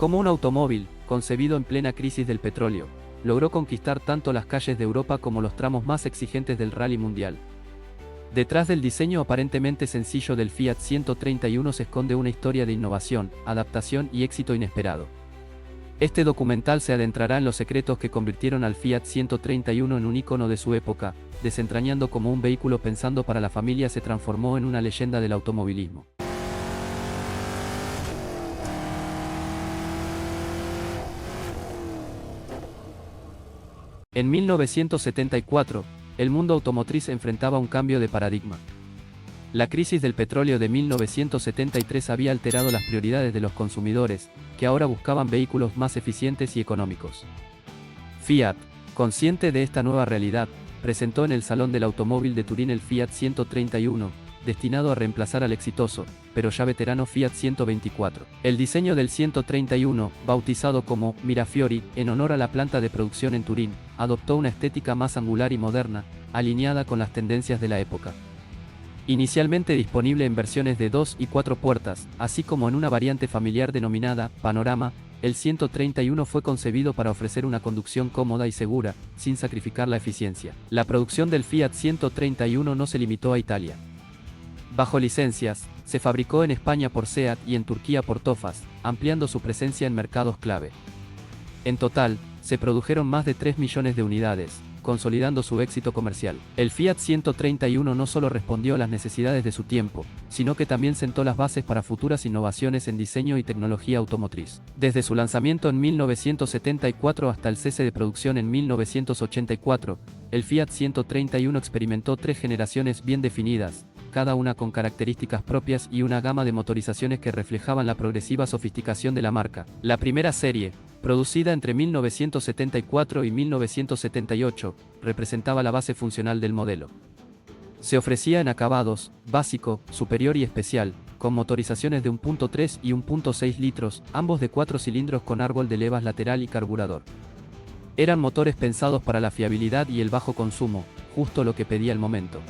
Como un automóvil, concebido en plena crisis del petróleo, logró conquistar tanto las calles de Europa como los tramos más exigentes del rally mundial. Detrás del diseño aparentemente sencillo del Fiat 131 se esconde una historia de innovación, adaptación y éxito inesperado. Este documental se adentrará en los secretos que convirtieron al Fiat 131 en un ícono de su época, desentrañando cómo un vehículo pensando para la familia se transformó en una leyenda del automovilismo. En 1974, el mundo automotriz enfrentaba un cambio de paradigma. La crisis del petróleo de 1973 había alterado las prioridades de los consumidores, que ahora buscaban vehículos más eficientes y económicos. Fiat, consciente de esta nueva realidad, presentó en el Salón del Automóvil de Turín el Fiat 131, destinado a reemplazar al exitoso, pero ya veterano Fiat 124. El diseño del 131, bautizado como Mirafiori, en honor a la planta de producción en Turín, adoptó una estética más angular y moderna, alineada con las tendencias de la época. Inicialmente disponible en versiones de 2 y 4 puertas, así como en una variante familiar denominada Panorama, el 131 fue concebido para ofrecer una conducción cómoda y segura, sin sacrificar la eficiencia. La producción del Fiat 131 no se limitó a Italia. Bajo licencias, se fabricó en España por SEAT y en Turquía por Tofaş, ampliando su presencia en mercados clave. En total, se produjeron más de 3 millones de unidades, consolidando su éxito comercial. El Fiat 131 no solo respondió a las necesidades de su tiempo, sino que también sentó las bases para futuras innovaciones en diseño y tecnología automotriz. Desde su lanzamiento en 1974 hasta el cese de producción en 1984, el Fiat 131 experimentó 3 generaciones bien definidas, cada una con características propias y una gama de motorizaciones que reflejaban la progresiva sofisticación de la marca. La primera serie, producida entre 1974 y 1978, representaba la base funcional del modelo. Se ofrecía en acabados, básico, superior y especial, con motorizaciones de 1.3 y 1.6 litros, ambos de 4 cilindros con árbol de levas lateral y carburador. Eran motores pensados para la fiabilidad y el bajo consumo, justo lo que pedía el momento.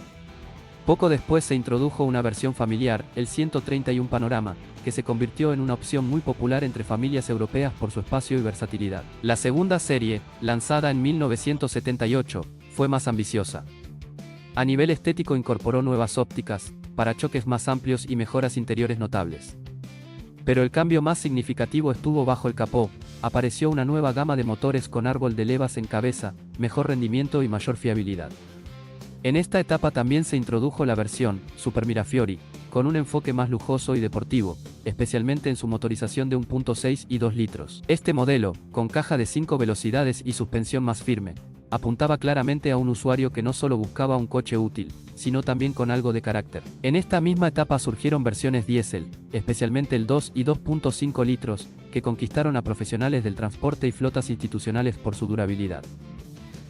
Poco después se introdujo una versión familiar, el 131 Panorama, que se convirtió en una opción muy popular entre familias europeas por su espacio y versatilidad. La segunda serie, lanzada en 1978, fue más ambiciosa. A nivel estético incorporó nuevas ópticas, parachoques más amplios y mejoras interiores notables. Pero el cambio más significativo estuvo bajo el capó. Apareció una nueva gama de motores con árbol de levas en cabeza, mejor rendimiento y mayor fiabilidad. En esta etapa también se introdujo la versión Super Mirafiori, con un enfoque más lujoso y deportivo, especialmente en su motorización de 1.6 y 2 litros. Este modelo, con caja de 5 velocidades y suspensión más firme, apuntaba claramente a un usuario que no solo buscaba un coche útil, sino también con algo de carácter. En esta misma etapa surgieron versiones diésel, especialmente el 2 y 2.5 litros, que conquistaron a profesionales del transporte y flotas institucionales por su durabilidad.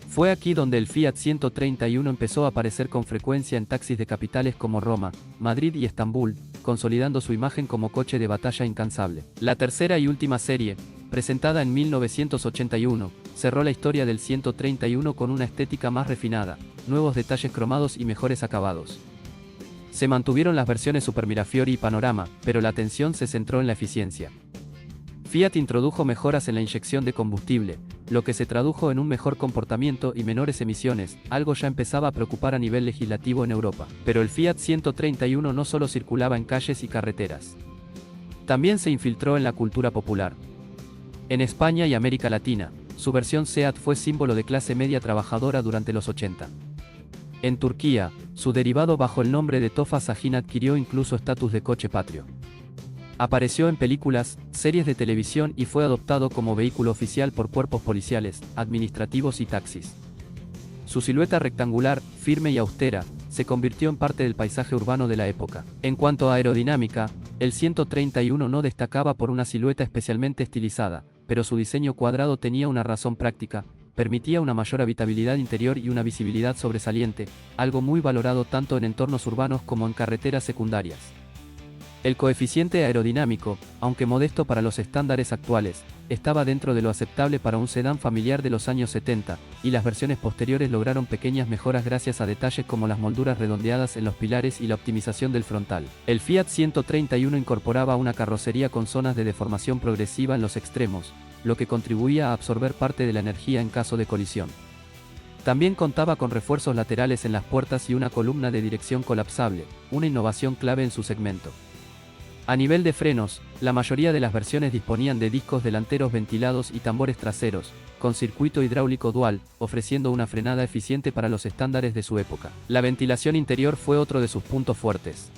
Fue aquí donde el Fiat 131 empezó a aparecer con frecuencia en taxis de capitales como Roma, Madrid y Estambul, consolidando su imagen como coche de batalla incansable. La tercera y última serie, presentada en 1981, cerró la historia del 131 con una estética más refinada, nuevos detalles cromados y mejores acabados. Se mantuvieron las versiones Super Mirafiori y Panorama, pero la atención se centró en la eficiencia. Fiat introdujo mejoras en la inyección de combustible, lo que se tradujo en un mejor comportamiento y menores emisiones, algo ya empezaba a preocupar a nivel legislativo en Europa. Pero el Fiat 131 no solo circulaba en calles y carreteras. También se infiltró en la cultura popular. En España y América Latina, su versión SEAT fue símbolo de clase media trabajadora durante los 80. En Turquía, su derivado bajo el nombre de Tofaş Agin adquirió incluso estatus de coche patrio. Apareció en películas, series de televisión y fue adoptado como vehículo oficial por cuerpos policiales, administrativos y taxis. Su silueta rectangular, firme y austera, se convirtió en parte del paisaje urbano de la época. En cuanto a aerodinámica, el 131 no destacaba por una silueta especialmente estilizada, pero su diseño cuadrado tenía una razón práctica, permitía una mayor habitabilidad interior y una visibilidad sobresaliente, algo muy valorado tanto en entornos urbanos como en carreteras secundarias. El coeficiente aerodinámico, aunque modesto para los estándares actuales, estaba dentro de lo aceptable para un sedán familiar de los años 70, y las versiones posteriores lograron pequeñas mejoras gracias a detalles como las molduras redondeadas en los pilares y la optimización del frontal. El Fiat 131 incorporaba una carrocería con zonas de deformación progresiva en los extremos, lo que contribuía a absorber parte de la energía en caso de colisión. También contaba con refuerzos laterales en las puertas y una columna de dirección colapsable, una innovación clave en su segmento. A nivel de frenos, la mayoría de las versiones disponían de discos delanteros ventilados y tambores traseros, con circuito hidráulico dual, ofreciendo una frenada eficiente para los estándares de su época. La ventilación interior fue otro de sus puntos fuertes.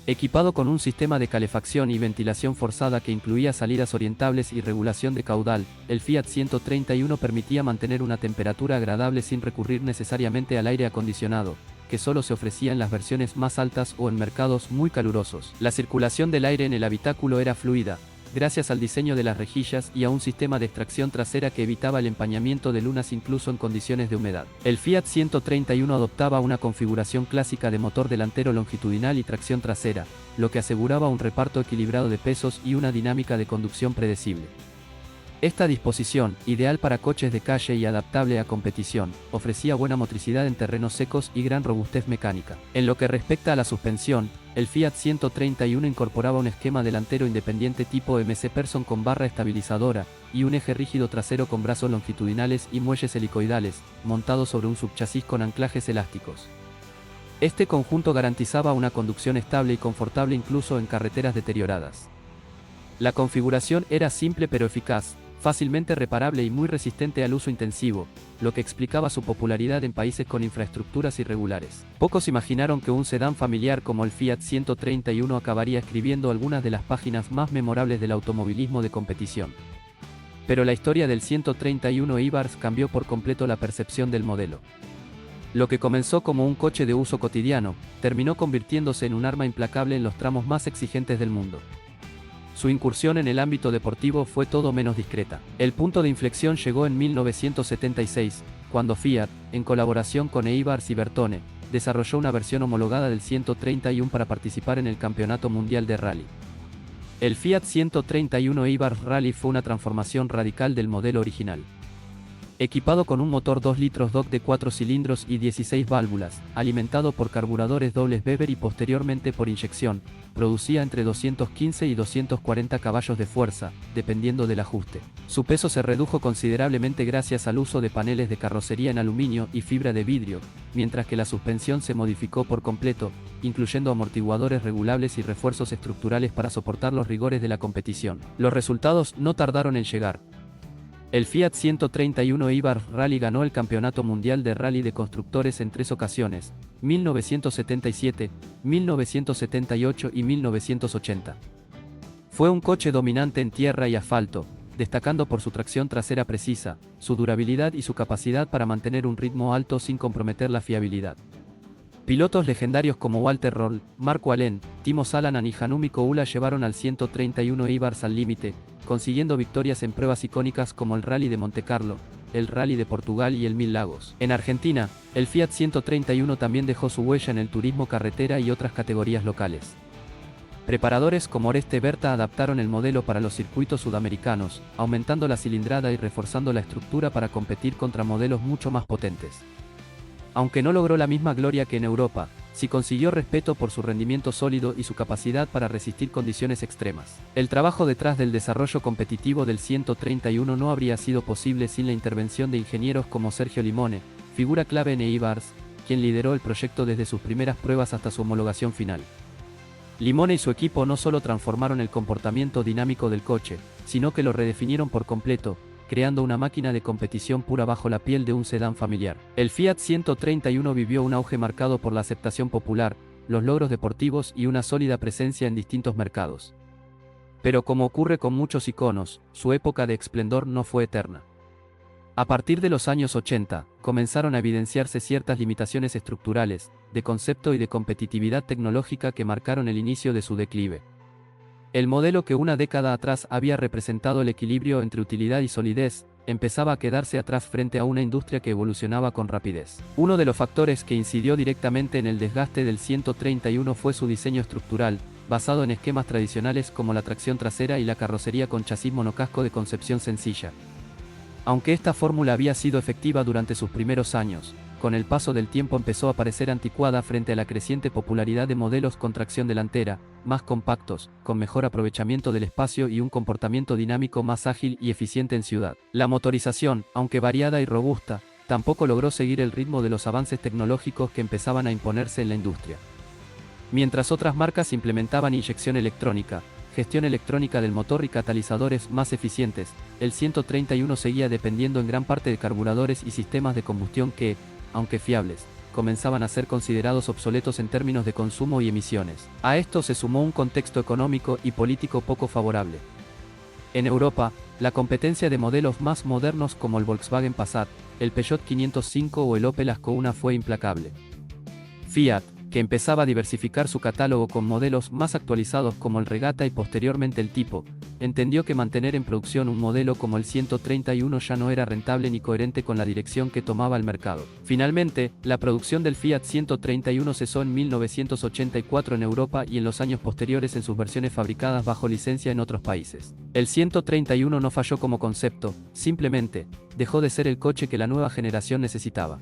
Equipado con un sistema de calefacción y ventilación forzada que incluía salidas orientables y regulación de caudal, el Fiat 131 permitía mantener una temperatura agradable sin recurrir necesariamente al aire acondicionado, que solo se ofrecía en las versiones más altas o en mercados muy calurosos. La circulación del aire en el habitáculo era fluida, gracias al diseño de las rejillas y a un sistema de extracción trasera que evitaba el empañamiento de lunas incluso en condiciones de humedad. El Fiat 131 adoptaba una configuración clásica de motor delantero longitudinal y tracción trasera, lo que aseguraba un reparto equilibrado de pesos y una dinámica de conducción predecible. Esta disposición, ideal para coches de calle y adaptable a competición, ofrecía buena motricidad en terrenos secos y gran robustez mecánica. En lo que respecta a la suspensión, el Fiat 131 incorporaba un esquema delantero independiente tipo MC Person con barra estabilizadora, y un eje rígido trasero con brazos longitudinales y muelles helicoidales, montado sobre un subchasis con anclajes elásticos. Este conjunto garantizaba una conducción estable y confortable incluso en carreteras deterioradas. La configuración era simple pero eficaz, fácilmente reparable y muy resistente al uso intensivo, lo que explicaba su popularidad en países con infraestructuras irregulares. Pocos imaginaron que un sedán familiar como el Fiat 131 acabaría escribiendo algunas de las páginas más memorables del automovilismo de competición. Pero la historia del 131 Ibars cambió por completo la percepción del modelo. Lo que comenzó como un coche de uso cotidiano, terminó convirtiéndose en un arma implacable en los tramos más exigentes del mundo. Su incursión en el ámbito deportivo fue todo menos discreta. El punto de inflexión llegó en 1976, cuando Fiat, en colaboración con Ibars y Bertone, desarrolló una versión homologada del 131 para participar en el Campeonato Mundial de Rally. El Fiat 131 Ibars Rally fue una transformación radical del modelo original. Equipado con un motor 2 litros DOC de 4 cilindros y 16 válvulas, alimentado por carburadores dobles Weber y posteriormente por inyección, producía entre 215 y 240 caballos de fuerza, dependiendo del ajuste. Su peso se redujo considerablemente gracias al uso de paneles de carrocería en aluminio y fibra de vidrio, mientras que la suspensión se modificó por completo, incluyendo amortiguadores regulables y refuerzos estructurales para soportar los rigores de la competición. Los resultados no tardaron en llegar. El Fiat 131 Ibars Rally ganó el Campeonato Mundial de Rally de Constructores en 3 ocasiones, 1977, 1978 y 1980. Fue un coche dominante en tierra y asfalto, destacando por su tracción trasera precisa, su durabilidad y su capacidad para mantener un ritmo alto sin comprometer la fiabilidad. Pilotos legendarios como Walter Röhrl, Marco Alén, Timo Salonen y Hanumi Koula llevaron al 131 Ibars al límite, consiguiendo victorias en pruebas icónicas como el Rally de Montecarlo, el Rally de Portugal y el Mil Lagos. En Argentina, el Fiat 131 también dejó su huella en el turismo carretera y otras categorías locales. Preparadores como Oreste Berta adaptaron el modelo para los circuitos sudamericanos, aumentando la cilindrada y reforzando la estructura para competir contra modelos mucho más potentes. Aunque no logró la misma gloria que en Europa, sí consiguió respeto por su rendimiento sólido y su capacidad para resistir condiciones extremas. El trabajo detrás del desarrollo competitivo del 131 no habría sido posible sin la intervención de ingenieros como Sergio Limone, figura clave en Ibars, quien lideró el proyecto desde sus primeras pruebas hasta su homologación final. Limone y su equipo no solo transformaron el comportamiento dinámico del coche, sino que lo redefinieron por completo, creando una máquina de competición pura bajo la piel de un sedán familiar. El Fiat 131 vivió un auge marcado por la aceptación popular, los logros deportivos y una sólida presencia en distintos mercados. Pero como ocurre con muchos iconos, su época de esplendor no fue eterna. A partir de los años 80, comenzaron a evidenciarse ciertas limitaciones estructurales, de concepto y de competitividad tecnológica que marcaron el inicio de su declive. El modelo que una década atrás había representado el equilibrio entre utilidad y solidez, empezaba a quedarse atrás frente a una industria que evolucionaba con rapidez. Uno de los factores que incidió directamente en el desgaste del 131 fue su diseño estructural, basado en esquemas tradicionales como la tracción trasera y la carrocería con chasis monocasco de concepción sencilla. Aunque esta fórmula había sido efectiva durante sus primeros años, con el paso del tiempo empezó a parecer anticuada frente a la creciente popularidad de modelos con tracción delantera, más compactos, con mejor aprovechamiento del espacio y un comportamiento dinámico más ágil y eficiente en ciudad. La motorización, aunque variada y robusta, tampoco logró seguir el ritmo de los avances tecnológicos que empezaban a imponerse en la industria. Mientras otras marcas implementaban inyección electrónica, gestión electrónica del motor y catalizadores más eficientes, el 131 seguía dependiendo en gran parte de carburadores y sistemas de combustión que, aunque fiables, comenzaban a ser considerados obsoletos en términos de consumo y emisiones. A esto se sumó un contexto económico y político poco favorable. En Europa, la competencia de modelos más modernos como el Volkswagen Passat, el Peugeot 505 o el Opel Ascona fue implacable. Fiat, que empezaba a diversificar su catálogo con modelos más actualizados como el Regata y posteriormente el Tipo, entendió que mantener en producción un modelo como el 131 ya no era rentable ni coherente con la dirección que tomaba el mercado. Finalmente, la producción del Fiat 131 cesó en 1984 en Europa y en los años posteriores en sus versiones fabricadas bajo licencia en otros países. El 131 no falló como concepto, simplemente, dejó de ser el coche que la nueva generación necesitaba.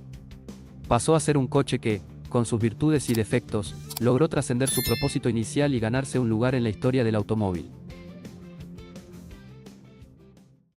Pasó a ser un coche que, con sus virtudes y defectos, logró trascender su propósito inicial y ganarse un lugar en la historia del automóvil.